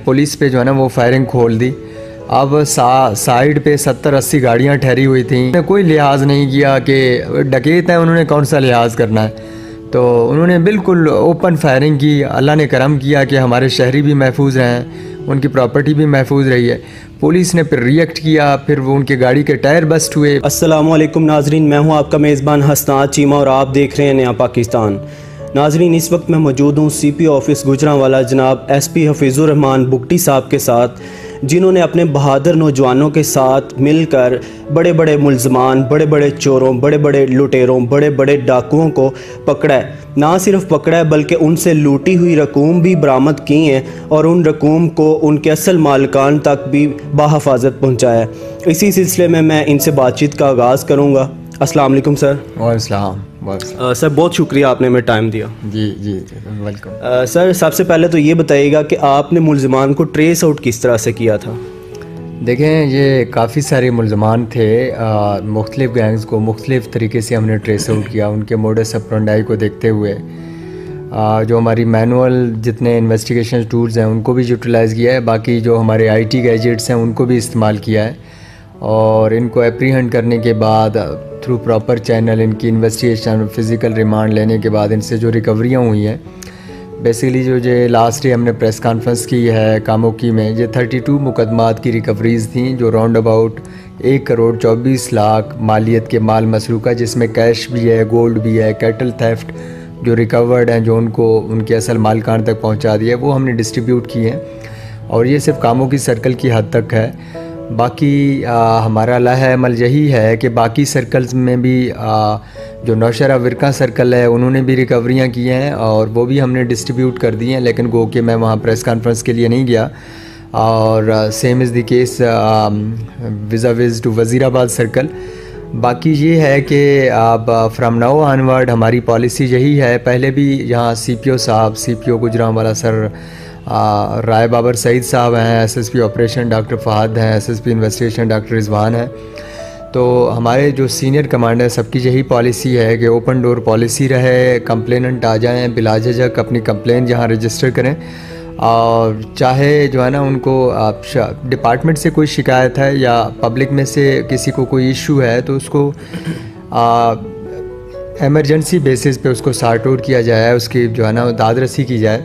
Police पे जो है ना वो फायरिंग खोल दी। अब साइड पे 70-80 गाड़ियाँ ठहरी हुई थी, उन्होंने कोई लिहाज नहीं किया कि डकैत है, उन्होंने कौन सा लिहाज करना है। तो उन्होंने बिल्कुल ओपन फायरिंग की। अल्लाह ने करम किया कि हमारे शहरी भी महफूज हैं, उनकी प्रॉपर्टी भी महफूज रही है। पुलिस ने फिर रिएक्ट किया, फिर वो उनके गाड़ी के टायर बस्ट हुए। अस्सलाम वालेकुम नाजरीन, मैं हूं आपका मेज़बान हसनात चीमा और आप देख रहे हैं नया पाकिस्तान। नाजरीन, इस वक्त मैं मौजूद हूं CP ऑफिस गुजरांवाला जनाब SP हफीज़ुर रहमान बुगटी साहब के साथ, जिन्होंने अपने बहादुर नौजवानों के साथ मिलकर बड़े बड़े मुल्ज़मान, बड़े बड़े चोरों, बड़े बड़े लुटेरों, बड़े बड़े डाकुओं को पकड़ा है। ना सिर्फ पकड़ा है बल्कि उनसे लूटी हुई रकूम भी बरामद की हैं और उन रकूम को उनके असल मालिकान तक भी बाहिफाजत पहुँचाया है। इसी सिलसिले में मैं इनसे बातचीत का आगाज़ करूँगा। अस्सलाम वालेकुम सर। वालेकुम सर, बहुत शुक्रिया आपने हमें टाइम दिया। जी जी वेलकम। सर, सबसे पहले तो ये बताइएगा कि आपने मुल्ज़मान को ट्रेस आउट किस तरह से किया था? देखें, ये काफ़ी सारे मुल्ज़मान थे। मुख्तलिफ़ गैंग्स को मुख्तलिफ़ तरीके से हमने ट्रेस आउट किया, उनके मोडस ऑपरेंडी को देखते हुए। जो हमारी मैनुअल जितने इन्वेस्टिगेशन टूल्स हैं उनको भी यूटिलाइज़ किया है, बाकी जो हमारे IT गैजेट्स हैं उनको भी इस्तेमाल किया है, और इनको एप्रीहेंड करने के बाद थ्रू प्रॉपर चैनल इनकी इन्वेस्टिगेशन, फ़िज़िकल रिमांड लेने के बाद इनसे जो रिकवरियाँ हुई हैं, बेसिकली जो लास्ट डे हमने प्रेस कॉन्फ्रेंस की है कामोकी में, ये 32 मुकदमात की रिकवरीज़ थी, जो राउंड अबाउट 1 करोड़ 24 लाख मालियत के माल मसरूक़ा, जिसमें कैश भी है, गोल्ड भी है, कैटल थेफ्ट जो रिकवर्ड हैं, जो उनको उनके असल मालिकान तक पहुंचा दिया, वो हमने डिस्ट्रीब्यूट किए हैं। और ये सिर्फ कामोकी सर्कल की हद तक है। बाकी हमारा लहा अमल यही है कि बाकी सर्कल्स में भी जो नौशरा विरका सर्कल है उन्होंने भी रिकवरियाँ की हैं और वो भी हमने डिस्ट्रीब्यूट कर दी हैं, लेकिन गो कि मैं वहाँ प्रेस कॉन्फ्रेंस के लिए नहीं गया। और same is the case with to Wazirabad circle. बाकी ये है कि अब फ्राम नाउ ऑनवर्ड हमारी पॉलिसी यही है। पहले भी यहाँ CPO साहब, CPO गुजरांवाला सर राय बाबर सईद साहब हैं, SSP ऑपरेशन डॉक्टर फ़हद हैं, SSP इन्वेस्टिगेशन डॉक्टर रिजवान हैं। तो हमारे जो सीनियर कमांडर सबकी यही पॉलिसी है कि ओपन डोर पॉलिसी रहे, कंप्लेनेंट आ जाएं, बिला झिझक अपनी कंप्लेन यहाँ रजिस्टर करें, और चाहे जो है ना उनको डिपार्टमेंट से कोई शिकायत है या पब्लिक में से किसी को कोई इशू है तो उसको एमरजेंसी बेसिस पे उसको सॉर्ट आउट किया जाए, उसकी जो है ना दादरसी की जाए।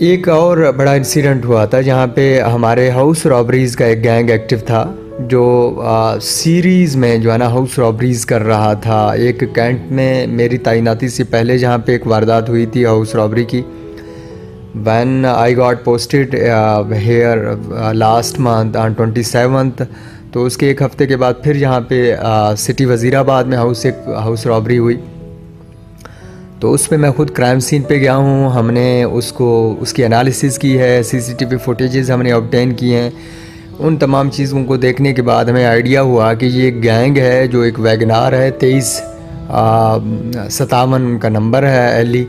एक और बड़ा इंसिडेंट हुआ था जहाँ पे हमारे हाउस रॉबरीज़ का एक गैंग एक्टिव था, जो सीरीज़ में जो है ना हाउस रॉबरीज़ कर रहा था। एक कैंट में मेरी तैनाती से पहले जहाँ पे एक वारदात हुई थी हाउस रॉबरी की, when I got posted here last month on 27th, तो उसके एक हफ़्ते के बाद फिर यहाँ पे सिटी वज़ीराबाद में हाउस रॉबरी हुई। तो उस पर मैं ख़ुद क्राइम सीन पे गया हूँ, हमने उसकी एनालिसिस की है, CCTV फुटेजेस हमने ऑब्टेन किए हैं। उन तमाम चीज़ों को देखने के बाद हमें आइडिया हुआ कि ये एक गैंग है, जो एक वैगनार है 2357 उनका नंबर है LE,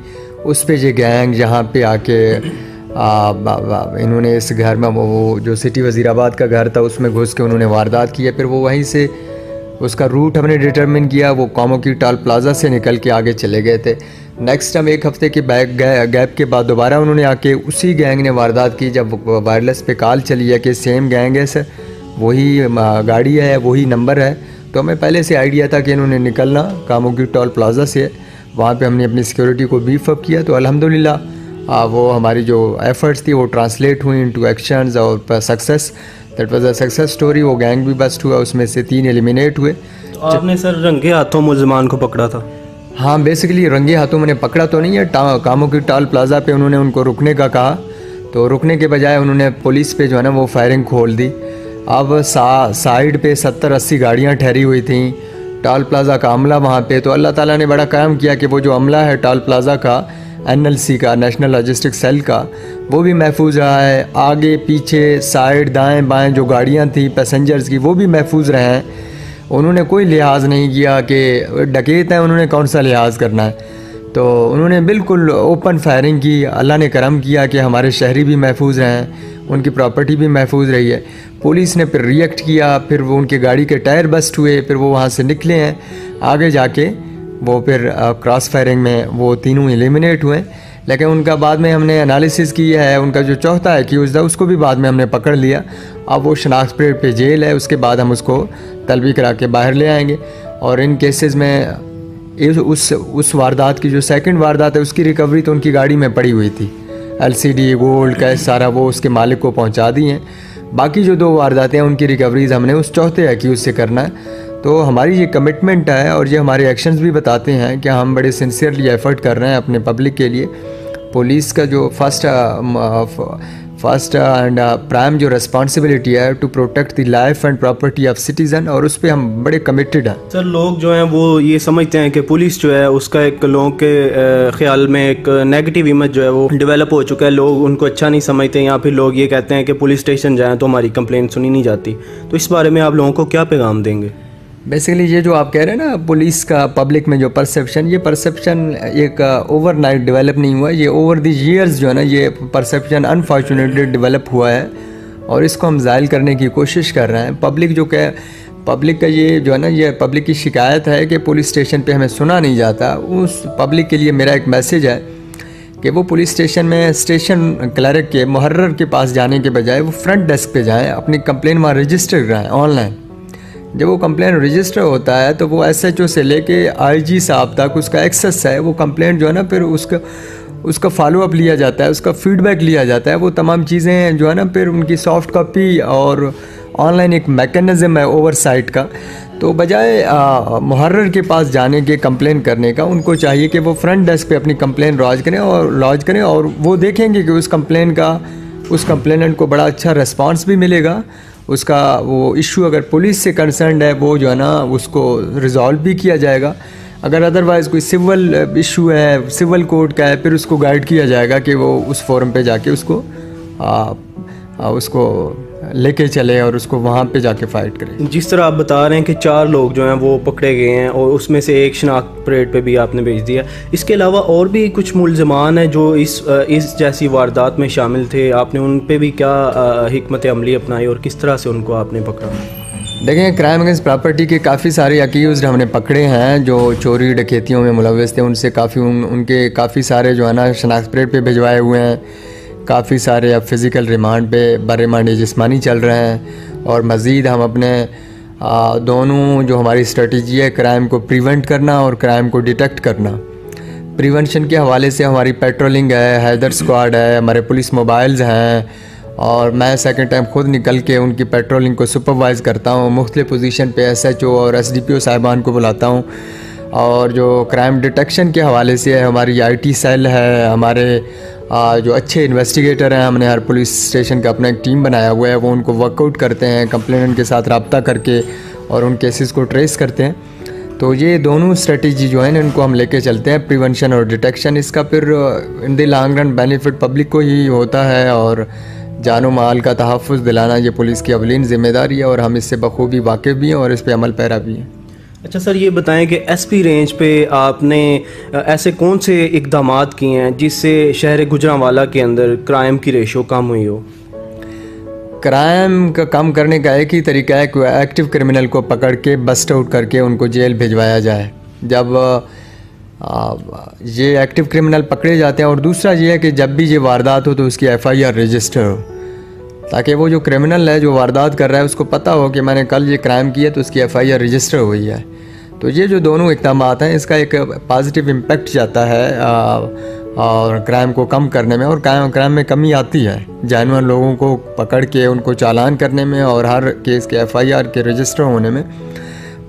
उस पे ये गैंग यहाँ पे आके इन्होंने इस घर में वो जो सिटी वज़ीराबाद का घर था उसमें घुस के उन्होंने वारदात किया। फिर वो वहीं से उसका रूट हमने डिटरमिन किया, वो कामोकी टॉल प्लाज़ा से निकल के आगे चले गए थे। नेक्स्ट हम एक हफ़्ते के गैप के बाद दोबारा उन्होंने आके उसी गैंग ने वारदात की। जब वायरलेस पे कॉल चली है कि सेम गैंग है सर, वही गाड़ी है, वही नंबर है, तो हमें पहले से आइडिया था कि इन्होंने निकलना कामोकी टॉल प्लाज़ा से। वहाँ पे हमने अपनी सिक्योरिटी को बीफ अप किया, तो अल्हम्दुलिल्लाह वो हमारी जो एफ़र्ट्स थी वो ट्रांसलेट हुई इनटू एक्शंस और success. That was a success story. वो गैंग भी बस्ट हुआ, उसमें से 3 एलिमिनेट हुए। तो आपने सर रंगे हाथों मुल्ज़मान को पकड़ा था? हाँ, बेसिकली रंगे हाथों मैंने पकड़ा तो नहीं है। कामोकी टॉल प्लाज़ा पे उन्होंने उनको रुकने का कहा, तो रुकने के बजाय उन्होंने पुलिस पे जो है ना वो फायरिंग खोल दी। अब साइड पे 70-80 गाड़ियाँ ठहरी हुई थी, टॉल प्लाज़ा का अमला वहाँ पे। तो अल्लाह ताला ने बड़ा काम किया कि वो जो अमला है टॉल प्लाज़ा का, NLC का, नेशनल लॉजिस्टिक सेल का, वो भी महफूज रहा है। आगे पीछे साइड दाएं बाएं जो गाड़ियाँ थी पैसेंजर्स की, वो भी महफूज रहे हैं। उन्होंने कोई लिहाज नहीं किया कि डकैत है, उन्होंने कौन सा लिहाज करना है। तो उन्होंने बिल्कुल ओपन फायरिंग की। अल्लाह ने करम किया कि हमारे शहरी भी महफूज हैं, उनकी प्रॉपर्टी भी महफूज रही है। पुलिस ने फिर रिएक्ट किया, फिर वो उनके गाड़ी के टायर बस्ट हुए, फिर वो वहाँ से निकले हैं। आगे जाके वो फिर क्रॉस फायरिंग में वो तीनों एलिमिनेट हुए। लेकिन उनका बाद में हमने एनालिसिस किया है, उनका जो चौथा एक्यूज़ था उसको भी बाद में हमने पकड़ लिया। अब वो शनाख्त परेड पे जेल है, उसके बाद हम उसको तलबी करा के बाहर ले आएंगे। और इन केसेस में उस वारदात की जो सेकंड वारदात है उसकी रिकवरी तो उनकी गाड़ी में पड़ी हुई थी, LCD गोल्ड कैश सारा वो उसके मालिक को पहुंचा दी हैं। बाकी जो 2 वारदातें हैं उनकी रिकवरीज हमने उस चौथे एक्यूज़ से करना है। तो हमारी ये कमिटमेंट है और ये हमारे एक्शंस भी बताते हैं कि हम बड़े सिंसियरली एफ़र्ट कर रहे हैं अपने पब्लिक के लिए। पुलिस का जो फर्स्ट एंड प्राइम जो रिस्पॉन्सिबिलिटी है to protect the life and property of citizen, और उस पर हम बड़े कमिटेड हैं। सर, लोग जो हैं वो ये समझते हैं कि पुलिस जो है उसका एक लोगों के ख्याल में एक नेगेटिव इमेज जो है वो डेवलप हो चुका है, लोग उनको अच्छा नहीं समझते, या फिर लोग ये कहते हैं कि पुलिस स्टेशन जाएँ तो हमारी कंप्लेंट सुनी नहीं जाती। तो इस बारे में आप लोगों को क्या पैगाम देंगे? बेसिकली ये जो आप कह रहे हैं ना, पुलिस का पब्लिक में जो परसेप्शन, ये परसेप्शन एक ओवरनाइट डेवलप नहीं हुआ, ये ओवर द ईयर्स जो है ना ये परसेप्शन अनफॉर्चुनेटली डेवलप हुआ है और इसको हम ज़ायल करने की कोशिश कर रहे हैं। पब्लिक का ये जो है ना, ये पब्लिक की शिकायत है कि पुलिस स्टेशन पे हमें सुना नहीं जाता। उस पब्लिक के लिए मेरा एक मैसेज है कि वो पुलिस स्टेशन में स्टेशन क्लर्क के मुहर्रर के पास जाने के बजाय वो फ्रंट डेस्क पे जाएँ, अपनी कंप्लेन वहाँ रजिस्टर कराएँ ऑनलाइन। जब वो कंप्लेन रजिस्टर होता है तो वो SHO से लेके IG साहब तक उसका एक्सेस है, वो कंप्लेंट जो है ना फिर उसका फॉलोअप लिया जाता है, उसका फीडबैक लिया जाता है। वो तमाम चीज़ें जो है ना फिर उनकी सॉफ्ट कॉपी और ऑनलाइन एक मैकेनिज़्म है ओवरसाइट का। तो बजाय मुहर्रर के पास जाने के कंप्लेन करने का, उनको चाहिए कि वो फ्रंट डेस्क पे अपनी कंप्लेन लॉज करें और वो देखेंगे कि उस कंप्लेनेंट को बड़ा अच्छा रिस्पांस भी मिलेगा। उसका वो इशू अगर पुलिस से कंसर्न्ड है वो जो है ना उसको रिजॉल्व भी किया जाएगा। अगर अदरवाइज़ कोई सिविल इशू है, सिविल कोर्ट का है, फिर उसको गाइड किया जाएगा कि वो उस फोरम पे जाके उसको लेके चले और उसको वहाँ पे जाके फ़ाइट करें। जिस तरह आप बता रहे हैं कि 4 लोग जो हैं वो पकड़े गए हैं और उसमें से एक शनाख्त परेड पे भी आपने भेज दिया, इसके अलावा और भी कुछ मुल्ज़मान हैं जो इस जैसी वारदात में शामिल थे, आपने उन पे भी क्या हिकमत अमली अपनाई और किस तरह से उनको आपने पकड़ा? देखें, क्राइम अगेंस्ट प्रॉपर्टी के काफ़ी सारे अक्यूज़्ड हमने पकड़े हैं जो चोरी डकैतियों में मुलव्वस थे। उनसे उनके काफ़ी सारे जो है ना शनाख्त परेड पे भिजवाए हुए हैं। काफ़ी सारे अब फिज़िकल रिमांड पे बरिमांड जिस्मानी चल रहे हैं। और मज़ीद हम अपने दोनों जो हमारी स्ट्रेटजी है, क्राइम को प्रिवेंट करना और क्राइम को डिटेक्ट करना, प्रिवेंशन के हवाले से हमारी पेट्रोलिंग है, हैदर स्क्वाड है, हमारे पुलिस मोबाइल्स हैं और मैं सेकंड टाइम ख़ुद निकल के उनकी पेट्रोलिंग को सुपरवाइज़ करता हूँ। मुख्तलिफ़ पोजीशन पे SHO और SDPO साहिबान को बुलाता हूँ। और जो क्राइम डिटेक्शन के हवाले से है, हमारी IT सेल है, हमारे जो अच्छे इन्वेस्टिगेटर हैं, हमने हर पुलिस स्टेशन का अपना एक टीम बनाया हुआ है, वो उनको वर्कआउट करते हैं, कंप्लेनेंट के साथ रब्ता करके और उन केसेस को ट्रेस करते हैं। तो ये दोनों स्ट्रेटजी जो है ना इनको हम लेके चलते हैं, प्रिवेंशन और डिटेक्शन। इसका फिर in the long run benefit public को ही होता है और जानो माल का तहफ़्फ़ुज़ दिलाना ये पुलिस की अवलीन ज़िम्मेदारी है और हम इससे बखूबी वाकिफ़ भी हैं और इस पर अमल पैरा भी हैं। अच्छा सर, ये बताएं कि SP रेंज पे आपने ऐसे कौन से इक़दामात किए हैं जिससे शहर गुजरांवाला के अंदर क्राइम की रेशो कम हुई हो? क्राइम का कम करने का एक ही तरीका है कि एक्टिव क्रिमिनल को पकड़ के बस्ट आउट करके उनको जेल भिजवाया जाए जब ये एक्टिव क्रिमिनल पकड़े जाते हैं। और दूसरा ये है कि जब भी ये वारदात हो तो उसकी FIR रजिस्टर हो, ताकि वो जो क्रिमिनल है जो वारदात कर रहा है उसको पता हो कि मैंने कल ये क्राइम किया तो उसकी FIR रजिस्टर हुई है। तो ये जो दोनों इक़दामात हैं इसका एक पॉजिटिव इम्पेक्ट जाता है और क्राइम को कम करने में, और क्राइम में कमी आती है जानवर लोगों को पकड़ के उनको चालान करने में और हर केस के FIR के रजिस्टर होने में।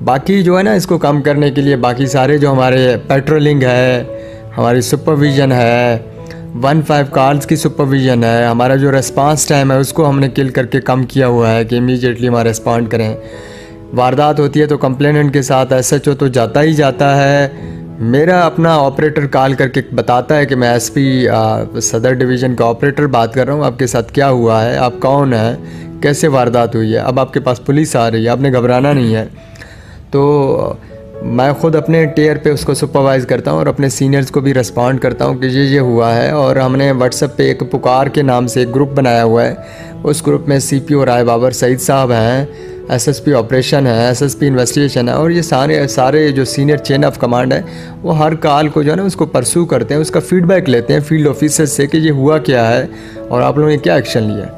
बाकी जो है ना इसको कम करने के लिए बाकी सारे जो हमारे पेट्रोलिंग है, हमारी सुपरविज़न है, 15 कॉल्स की सुपरविज़न है, हमारा जो रिस्पांस टाइम है उसको हमने किल करके कम किया हुआ है कि इमीडिएटली हमारा रिस्पॉन्ड करें। वारदात होती है तो कंप्लेनेंट के साथ SHO तो जाता ही जाता है। मेरा अपना ऑपरेटर कॉल करके बताता है कि मैं SP सदर डिवीज़न का ऑपरेटर बात कर रहा हूँ, आपके साथ क्या हुआ है, आप कौन हैं, कैसे वारदात हुई है, अब आपके पास पुलिस आ रही है, आपने घबराना नहीं है। तो मैं ख़ुद अपने टेयर पे उसको सुपरवाइज़ करता हूँ और अपने सीनियर्स को भी रिस्पॉन्ड करता हूँ कि ये हुआ है। और हमने व्हाट्सएप पे एक पुकार के नाम से एक ग्रुप बनाया हुआ है। उस ग्रुप में CPO राय बाबर सईद साहब हैं, एसएसपी ऑपरेशन है, एसएसपी इन्वेस्टिगेशन है, और ये सारे जो सीनियर चेन ऑफ कमांड है वो हर कॉल को जो है ना उसको परसू करते हैं, उसका फीडबैक लेते हैं फील्ड ऑफिसर से कि ये हुआ क्या है और आप लोगों ने क्या एक्शन लिया है।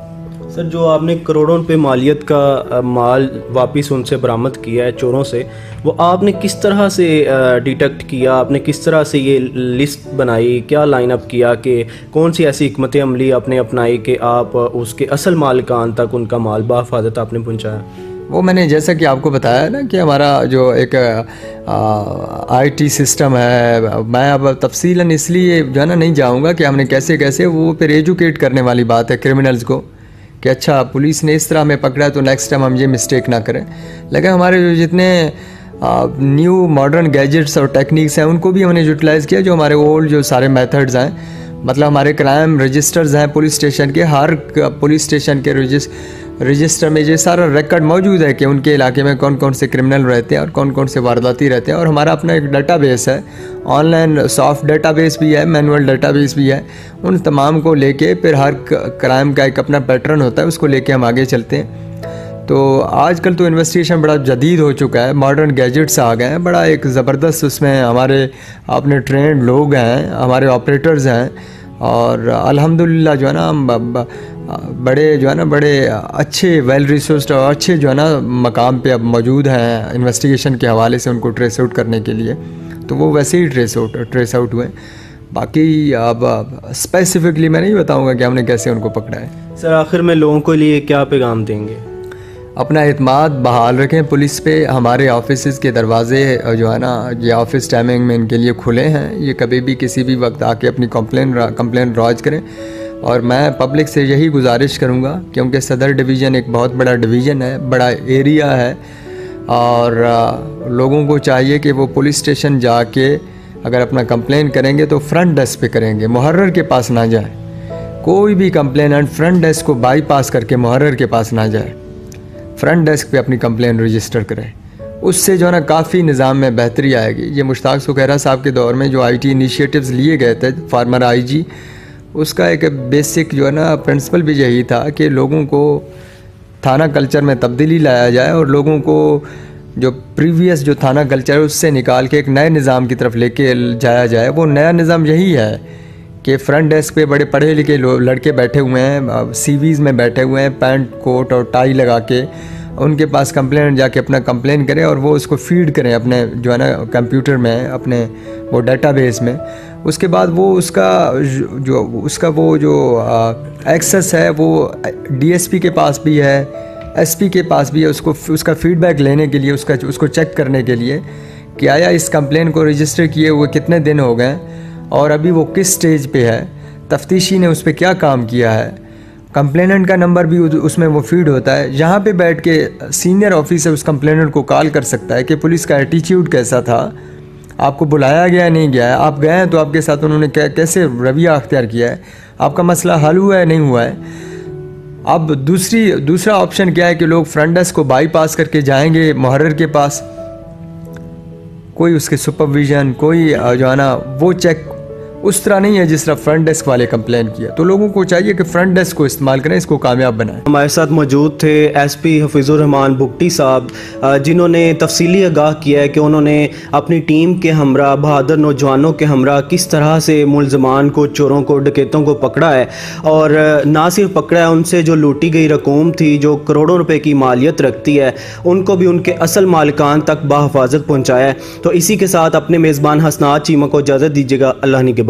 सर, जो आपने करोड़ों रुपए मालियत का माल वापस उनसे बरामद किया है चोरों से, वो आपने किस तरह से डिटेक्ट किया, आपने किस तरह से ये लिस्ट बनाई, क्या लाइन अप किया कि कौन सी ऐसी हिकमत अमली आपने अपनाई कि आप उसके असल मालिकान तक उनका माल बाहिफाजत आपने पहुँचाया? वो मैंने जैसा कि आपको बताया ना कि हमारा जो एक आईटी सिस्टम है, मैं अब तफसीलन इसलिए जो है ना नहीं जाऊँगा कि हमने कैसे कैसे, वो फिर एजुकेट करने वाली बात है क्रिमिनल्स को कि अच्छा पुलिस ने इस तरह हमें पकड़ा है तो नेक्स्ट टाइम हम ये मिस्टेक ना करें। लेकिन हमारे जो जितने न्यू मॉडर्न गैजेट्स और टेक्निक्स हैं उनको भी हमने यूटिलाइज़ किया। जो हमारे ओल्ड जो सारे मेथड्स हैं, मतलब हमारे क्राइम रजिस्टर्स हैं पुलिस स्टेशन के, हर पुलिस स्टेशन के रजिस्टर में ये सारा रिकॉर्ड मौजूद है कि उनके इलाके में कौन कौन से क्रिमिनल रहते हैं और कौन कौन से वारदाती रहते हैं। और हमारा अपना एक डाटाबेस है, ऑनलाइन सॉफ्ट डाटाबेस भी है, मैनुअल डाटाबेस भी है। उन तमाम को लेके फिर हर क्राइम का एक अपना पैटर्न होता है, उसको लेके हम आगे चलते हैं। तो आजकल तो इन्वेस्टिगेशन बड़ा जदीद हो चुका है, मॉडर्न गैजेट्स आ गए हैं, बड़ा एक ज़बरदस्त उसमें हमारे अपने ट्रेंड लोग हैं, हमारे ऑपरेटर्स हैं, और अल्हम्दुलिल्लाह जो है ना हम बड़े अच्छे वेल रिसोर्स्ड और अच्छे जो है ना मकाम पे अब मौजूद हैं इन्वेस्टिगेशन के हवाले से उनको ट्रेस आउट करने के लिए। तो वो वैसे ही ट्रेस आउट हुए। बाकी अब स्पेसिफिकली मैं नहीं बताऊंगा कि हमने कैसे उनको पकड़ा है। सर, आखिर में लोगों के लिए क्या पैगाम देंगे? अपना एतमाद बहाल रखें पुलिस पे। हमारे ऑफिस के दरवाज़े जो है ना ये ऑफिस टाइमिंग में इनके लिए खुले हैं, ये कभी भी किसी भी वक्त आके अपनी कंप्लेन लॉन्च करें। और मैं पब्लिक से यही गुजारिश करूंगा, क्योंकि सदर डिवीज़न एक बहुत बड़ा डिवीज़न है, बड़ा एरिया है, और लोगों को चाहिए कि वो पुलिस स्टेशन जाके अगर अपना कंप्लेन करेंगे तो फ्रंट डेस्क पे करेंगे, मुहर्रर के पास ना जाए। कोई भी कंप्लेनेंट फ्रंट डेस्क को बाईपास करके मुहर्रर के पास ना जाए, फ्रंट डेस्क पे अपनी कंप्लेन रजिस्टर करें। उससे जो है ना काफ़ी निज़ाम में बेहतरी आएगी। ये मुश्ताक सुखैरा साहब के दौर में जो आईटी इनिशिएटिव्स लिए गए थे, फार्मर आईजी, उसका एक बेसिक जो है ना प्रिंसिपल भी यही था कि लोगों को थाना कल्चर में तब्दीली लाया जाए और लोगों को जो प्रीवियस जो थाना कल्चर है उससे निकाल के एक नए निज़ाम की तरफ लेके जाया जाए। वो नया निज़ाम यही है कि फ्रंट डेस्क पे बड़े पढ़े लिखे लड़के बैठे हुए हैं, सीवीज़ में बैठे हुए हैं, पैंट कोट और टाई लगा के, उनके पास कंप्लेन जाके अपना कंप्लेन करें और वो उसको फीड करें अपने जो है ना कंप्यूटर में, अपने वो डाटाबेस में। उसके बाद वो उसका एक्सेस है वो डीएसपी के पास भी है, एसपी के पास भी है, उसका फीडबैक लेने के लिए, उसको चेक करने के लिए कि आया इस कंप्लेन को रजिस्टर किए हुए कितने दिन हो गए और अभी वो किस स्टेज पे है, तफ्तीशी ने उस पर क्या काम किया है। कंप्लेनेंट का नंबर भी उसमें वो फीड होता है। यहाँ पे बैठ के सीनियर ऑफिसर उस कंप्लेनेंट को कॉल कर सकता है कि पुलिस का एटीट्यूड कैसा था, आपको बुलाया गया नहीं गया है, आप गए हैं तो आपके साथ उन्होंने कैसे रवैया अख्तियार किया है, आपका मसला हल हुआ है नहीं हुआ है। अब दूसरा ऑप्शन क्या है कि लोग फ्रंट डेस्क को बाईपास करके जाएंगे मुहर्रर के पास, कोई उसके सुपरविज़न, कोई जो है ना वो चेक उस तरह नहीं है जिस तरह फ्रंट डेस्क वाले कंप्लेन किया। तो लोगों को चाहिए कि फ्रंट डेस्क को इस्तेमाल करें, इसको कामयाब बनाएं। हमारे साथ मौजूद थे एसपी हफीज़ुर रहमान बुगटी साहब, जिन्होंने तफसीली आगाह किया है कि उन्होंने अपनी टीम के हमरा बहादुर नौजवानों के हमरा किस तरह से मुलजमान को, चोरों को, डकैतों को पकड़ा है, और ना सिर्फ पकड़ा है, उनसे जो लूटी गई रकूम थी जो करोड़ों रुपए की मालियत रखती है उनको भी उनके असल मालिकान तक बाहिफाजत पहुँचाया है। तो इसी के साथ अपने मेज़बान हसनात चीमा को इजाज़त दीजिएगा। अल्लाह निगहबान।